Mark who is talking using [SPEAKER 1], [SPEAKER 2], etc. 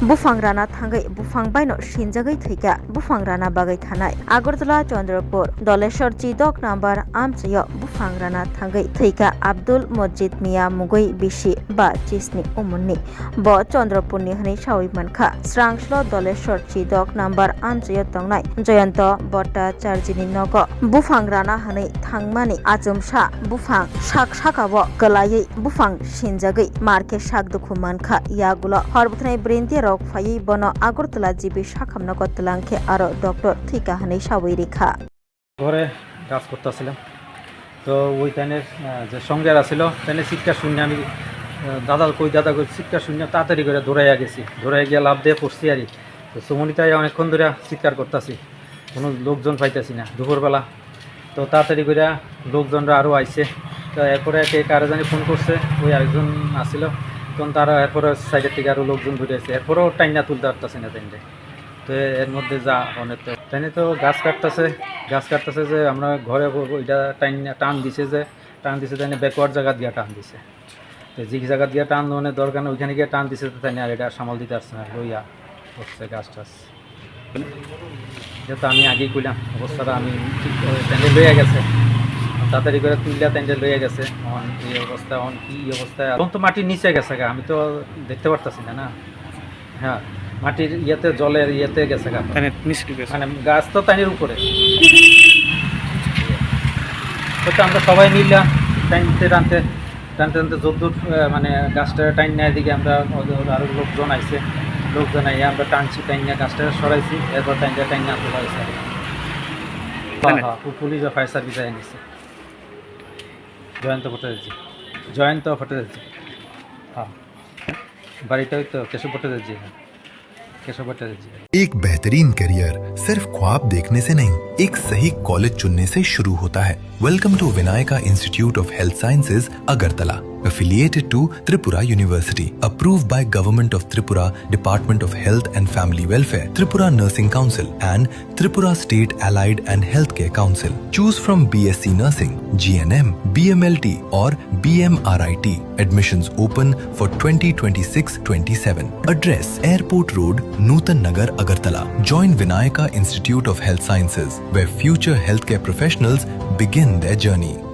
[SPEAKER 1] बुफां राना थांगै बुफां बायनो सिनजागै थैका बुफां राना बागै थानाय आगरतला चंद्रपुर दलेश्वर चिदक नाम्बार आमचयो बुफां राना थांगै थैका आब्दुल मजिद मिया मुगै बिसि बा चिसनि उमुननि ब चंद्रपुरनि हनै सावै मानखा स्रांस्ल दलेश्वर चिदक नाम्बार आमचयो तंनाय जयंत भट्टाचार्यनि नग बुफां राना हनै थांमानि आचुमसा बुफां साक साकाबो गलायै बुफां सिनजागै मार्के साक दुखु मानखा यागुल हरबथनाय ब्रेन्ति रक फायै बन আগরতলা জিবি শাখাম নগতলাংকে আরো ডক্টর থিকা হানি সাবই রেখা
[SPEAKER 2] ঘরে কাজ করতেছিলাম তো ওই টাইনের যে সঙ্গের আছিল তাইনে চিৎকার শুনে আমি দাদা কই চিৎকার শুনে তাড়াতাড়ি করে দৌড়াইয়া গেছি দৌড়াই গিয়ে লাভ দিয়ে পড়ছি আর তো সুমনিতায় অনেকক্ষণ ধরে চিৎকার করতেছি কোনো লোকজন পাইতেছি না দুপুরবেলা তো তাড়াতাড়ি করে লোকজনরা আরও আইছে তো এরপরে কে কারো জানি ফোন করছে ওই আরেকজন আসছিল তখন তারা এরপরে সাইডের থেকে আরও লোকজন ঘুরে আসছে এরপরেও টাইনা তুলতে পারতেছে না তাইনে তো এর মধ্যে যা অনেক তো তাইনে তো গাছ কাটতেছে যে আমরা ঘরে ওইটা টান দিছে তাইনে ব্যাকওয়ার্ড জায়গা দিয়ে টান দিছে তো যে জায়গা দিয়ে টান মানে দরকার না ওইখানে গিয়ে টান দিছে তো তাইনে আর এটা সামাল দিতে পারছে না লইয়া হচ্ছে গাছ টাছ যেহেতু আমি আগেই কইলাম অবস্থাটা আমি ঠিক তাইনে লইয়া গেছে তাড়াতাড়ি করে তুললে তাইনে লইয়া গেছে এই অবস্থা কি অবস্থায় এখন তো মাটির নিচে গেছে গা আমি তো দেখতে পারতাছি না হ্যাঁ মাটির ইয়েতে জলের ইয়েতে গেছে গা মানে গাছ তো তাইনের উপরে তো আমরা সবাই মিললাম টানতে যদ্দূর মানে গাছটা টাইন নেয় দিকে আমরা আরও লোকজন আইয়া আমরা টানছি টাইনা গাছটা সরাইছি এরপর টাইন আনতে পারছি পুলিশ বা ফায়ার সার্ভিস আই নিছে জয়ন্ত ভট্টাচার্য हाँ बारीटा तो केशव भट्टाचार्य है
[SPEAKER 3] एक बेहतरीन करियर सिर्फ ख्वाब देखने से नहीं एक सही कॉलेज चुनने से शुरू होता है। Welcome to Vinayaka institute of health sciences Agartala, affiliated to Tripura University, approved by Government of Tripura, Department of Health and Family Welfare, Tripura Nursing Council and Tripura State Allied and Healthcare Council. Choose from BSc Nursing, GNM, BMLT or BMRIT. Admissions open for 2026-27. Address Airport Road, Nutan Nagar, Agartala. Join Vinayaka Institute of Health Sciences, where future healthcare professionals begin their journey.